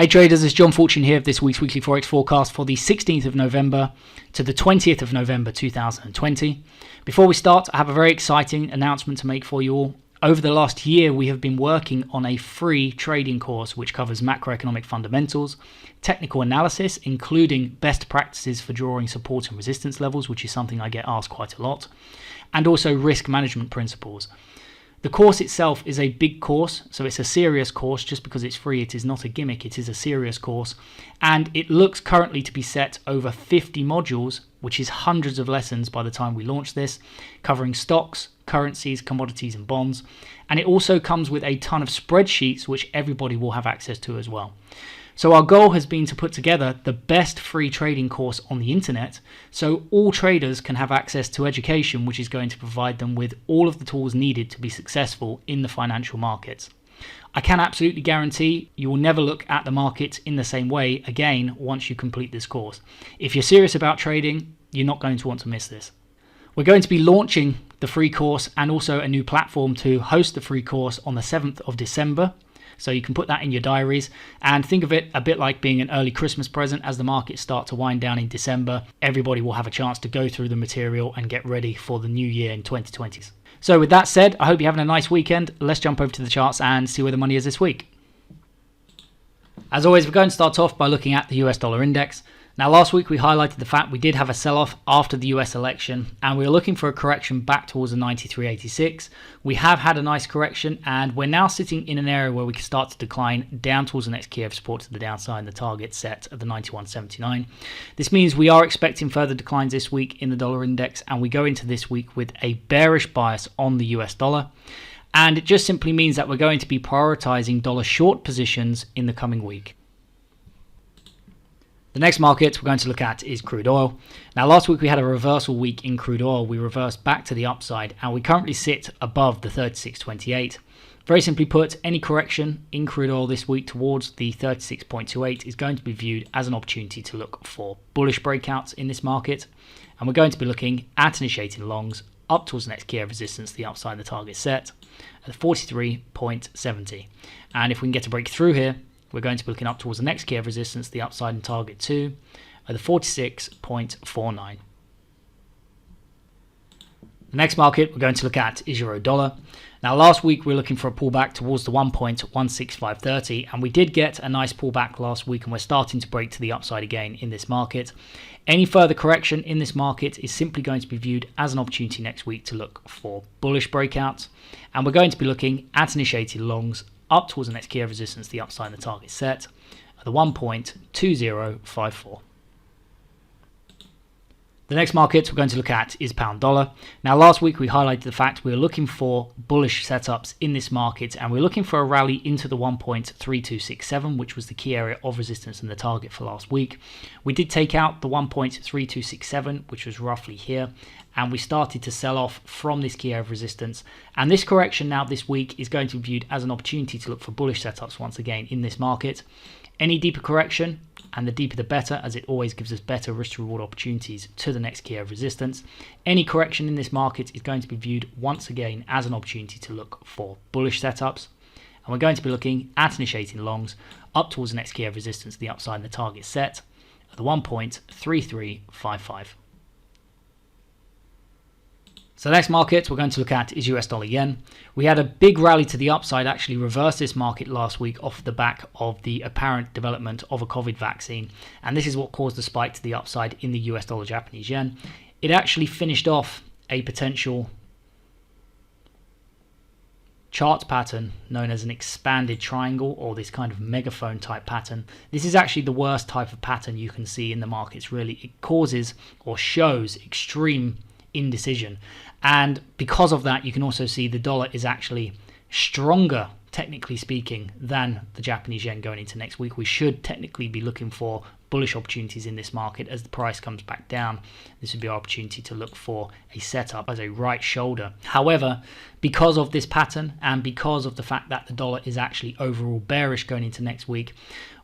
Hey traders, it's John Fortune here of this week's weekly Forex forecast for the 16th of November to the 20th of November 2020. Before we start, I have a very exciting announcement to make for you all. Over the last year, we have been working on a free trading course which covers macroeconomic fundamentals, technical analysis, including best practices for drawing support and resistance levels, which is something I get asked quite a lot, and also risk management principles. The course itself is a big course, so it's a serious course. Just because it's free, it is not a gimmick, it is a serious course. And it looks currently to be set over 50 modules, which is hundreds of lessons by the time we launch this, covering stocks, currencies, commodities and bonds. And it also comes with a ton of spreadsheets, which everybody will have access to as well. So our goal has been to put together the best free trading course on the internet, so all traders can have access to education which is going to provide them with all of the tools needed to be successful in the financial markets. I can absolutely guarantee you will never look at the markets in the same way again once you complete this course. If you're serious about trading, you're not going to want to miss this. We're going to be launching the free course and also a new platform to host the free course on the 7th of December. So you can put that in your diaries and think of it a bit like being an early Christmas present. As the markets start to wind down in December, everybody will have a chance to go through the material and get ready for the new year in 2020. So with that said, I hope you're having a nice weekend. Let's jump over to the charts and see where the money is this week. As always, we're going to start off by looking at the US dollar index. Now, last week we highlighted the fact we did have a sell-off after the US election and we were looking for a correction back towards the 93.86. We have had a nice correction and we're now sitting in an area where we can start to decline down towards the next key of support to the downside, the target set at the 91.79. This means we are expecting further declines this week in the dollar index and we go into this week with a bearish bias on the US dollar. And it just simply means that we're going to be prioritizing dollar short positions in the coming week. The next market we're going to look at is crude oil. Now, last week we had a reversal week in crude oil. We reversed back to the upside and we currently sit above the 36.28. Very simply put, any correction in crude oil this week towards the 36.28 is going to be viewed as an opportunity to look for bullish breakouts in this market. And we're going to be looking at initiating longs up towards the next key of resistance, the upside, the target set at 43.70. And if we can get a break through here, we're going to be looking up towards the next key of resistance, the upside and target 2 at the 46.49. The next market we're going to look at is euro dollar. Now, last week we were looking for a pullback towards the 1.16530 and we did get a nice pullback last week and we're starting to break to the upside again in this market. Any further correction in this market is simply going to be viewed as an opportunity next week to look for bullish breakouts, and we're going to be looking at initiating longs up towards the next key of resistance, the upside and the target set at the 1.2054. The next market we're going to look at is pound dollar. Now, last week we highlighted the fact we were looking for bullish setups in this market and we're looking for a rally into the 1.3267, which was the key area of resistance and the target for last week. We did take out the 1.3267, which was roughly here, and we started to sell off from this key area of resistance. And this correction now this week is going to be viewed as an opportunity to look for bullish setups once again in this market. Any deeper correction, and the deeper the better, as it always gives us better risk to reward opportunities to the next key of resistance. Any correction in this market is going to be viewed once again as an opportunity to look for bullish setups. And we're going to be looking at initiating longs up towards the next key of resistance, the upside and the target set at the 1.3355. So the next market we're going to look at is US dollar yen. We had a big rally to the upside, actually reversed this market last week off the back of the apparent development of a COVID vaccine. And this is what caused the spike to the upside in the US dollar Japanese yen. It actually finished off a potential chart pattern known as an expanded triangle, or this kind of megaphone type pattern. This is actually the worst type of pattern you can see in the markets, really. It causes or shows extreme indecision, and because of that you can also see the dollar is actually stronger, technically speaking, than the Japanese yen going into next week. We should technically be looking for bullish opportunities in this market as the price comes back down. This would be our opportunity to look for a setup as a right shoulder. However, because of this pattern and because of the fact that the dollar is actually overall bearish going into next week,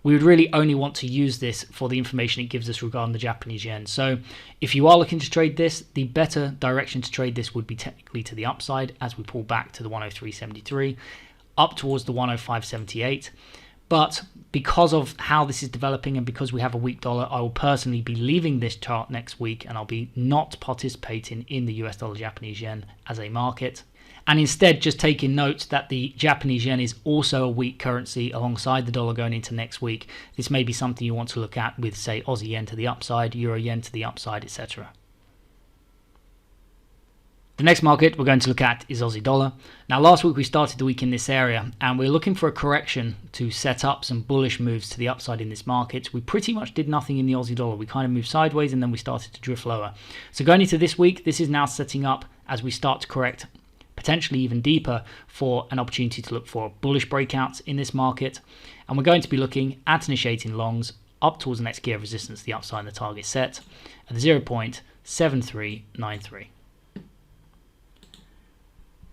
we would really only want to use this for the information it gives us regarding the Japanese yen. So if you are looking to trade this, the better direction to trade this would be technically to the upside as we pull back to the 103.73, up towards the 105.78. But because of how this is developing and because we have a weak dollar, I will personally be leaving this chart next week and I'll be not participating in the US dollar Japanese yen as a market. And instead just taking note that the Japanese yen is also a weak currency alongside the dollar going into next week. This may be something you want to look at with, say, Aussie yen to the upside, Euro yen to the upside, etc. The next market we're going to look at is Aussie dollar. Now last week we started the week in this area and we're looking for a correction to set up some bullish moves to the upside in this market. We pretty much did nothing in the Aussie dollar. We kind of moved sideways and then we started to drift lower. So going into this week, this is now setting up as we start to correct potentially even deeper for an opportunity to look for bullish breakouts in this market. And we're going to be looking at initiating longs up towards the next key of resistance, the upside and the target set at the 0.7393.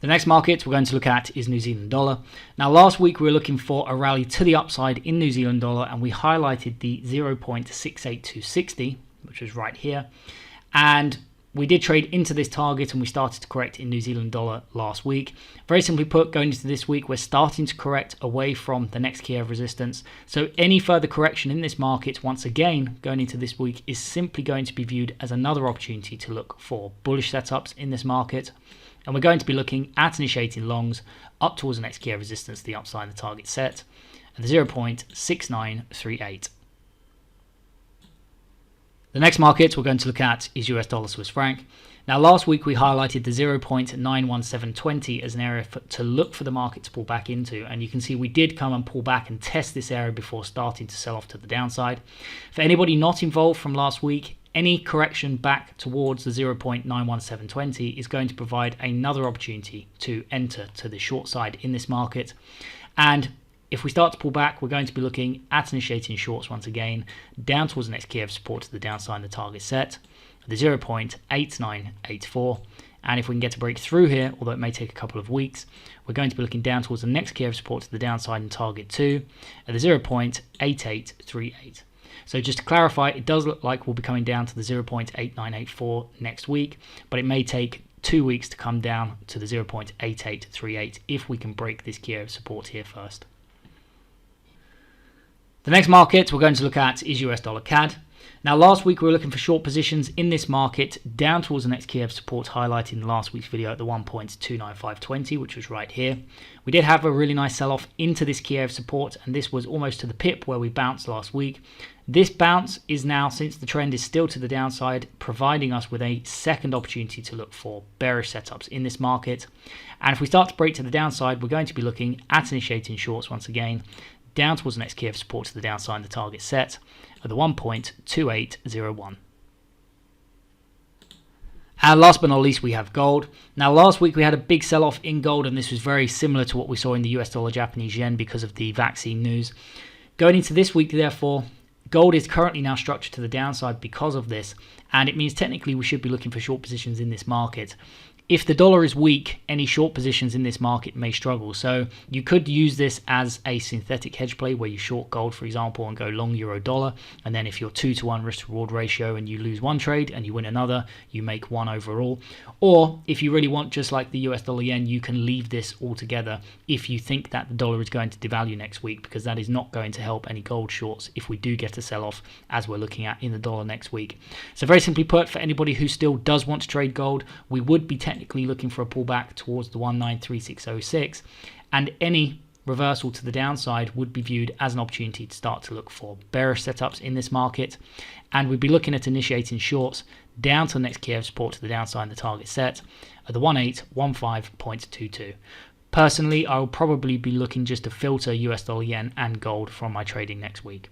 The next market we're going to look at is New Zealand dollar. Now last week we were looking for a rally to the upside in New Zealand dollar and we highlighted the 0.68260, which was right here. And we did trade into this target and we started to correct in New Zealand dollar last week. Very simply put, going into this week, we're starting to correct away from the next key of resistance. So any further correction in this market, once again, going into this week, is simply going to be viewed as another opportunity to look for bullish setups in this market. And we're going to be looking at initiating longs up towards the next key of resistance, the upside and the target set at the 0.6938. The next market we're going to look at is US dollar Swiss franc. Now last week we highlighted the 0.91720 as an area to look for the market to pull back into, and you can see we did come and pull back and test this area before starting to sell off to the downside. For anybody not involved from last week, any correction back towards the 0.91720 is going to provide another opportunity to enter to the short side in this market. And if we start to pull back, we're going to be looking at initiating shorts once again down towards the next key of support to the downside and the target set, the 0.8984. And if we can get a break through here, although it may take a couple of weeks, we're going to be looking down towards the next key of support to the downside and target 2 at the 0.8838. So just to clarify, it does look like we'll be coming down to the 0.8984 next week, but it may take 2 weeks to come down to the 0.8838 if we can break this key of support here first. The next market we're going to look at is US dollar CAD. Now last week we were looking for short positions in this market down towards the next key of support highlighted in last week's video at the 1.29520, which was right here. We did have a really nice sell-off into this key of support, and this was almost to the pip where we bounced last week. This bounce is now, since the trend is still to the downside, providing us with a second opportunity to look for bearish setups in this market. And if we start to break to the downside, we're going to be looking at initiating shorts once again down towards the next key of support to the downside and the target set at the 1.2801. And last but not least, we have gold. Now last week we had a big sell-off in gold, and this was very similar to what we saw in the US dollar Japanese yen because of the vaccine news. Going into this week, therefore, gold is currently now structured to the downside because of this, and it means technically we should be looking for short positions in this market. If the dollar is weak, any short positions in this market may struggle. So you could use this as a synthetic hedge play where you short gold, for example, and go long euro dollar. And then if you're 2-to-1 risk reward ratio and you lose one trade and you win another, you make one overall. Or if you really want, just like the US dollar yen, you can leave this altogether if you think that the dollar is going to devalue next week, because that is not going to help any gold shorts if we do get a sell-off as we're looking at in the dollar next week. So very simply put, for anybody who still does want to trade gold, we would be technically looking for a pullback towards the 193606, and any reversal to the downside would be viewed as an opportunity to start to look for bearish setups in this market, and we'd be looking at initiating shorts down to the next key of support to the downside and the target set at the 1815.22. Personally, I will probably be looking just to filter US dollar yen and gold from my trading next week.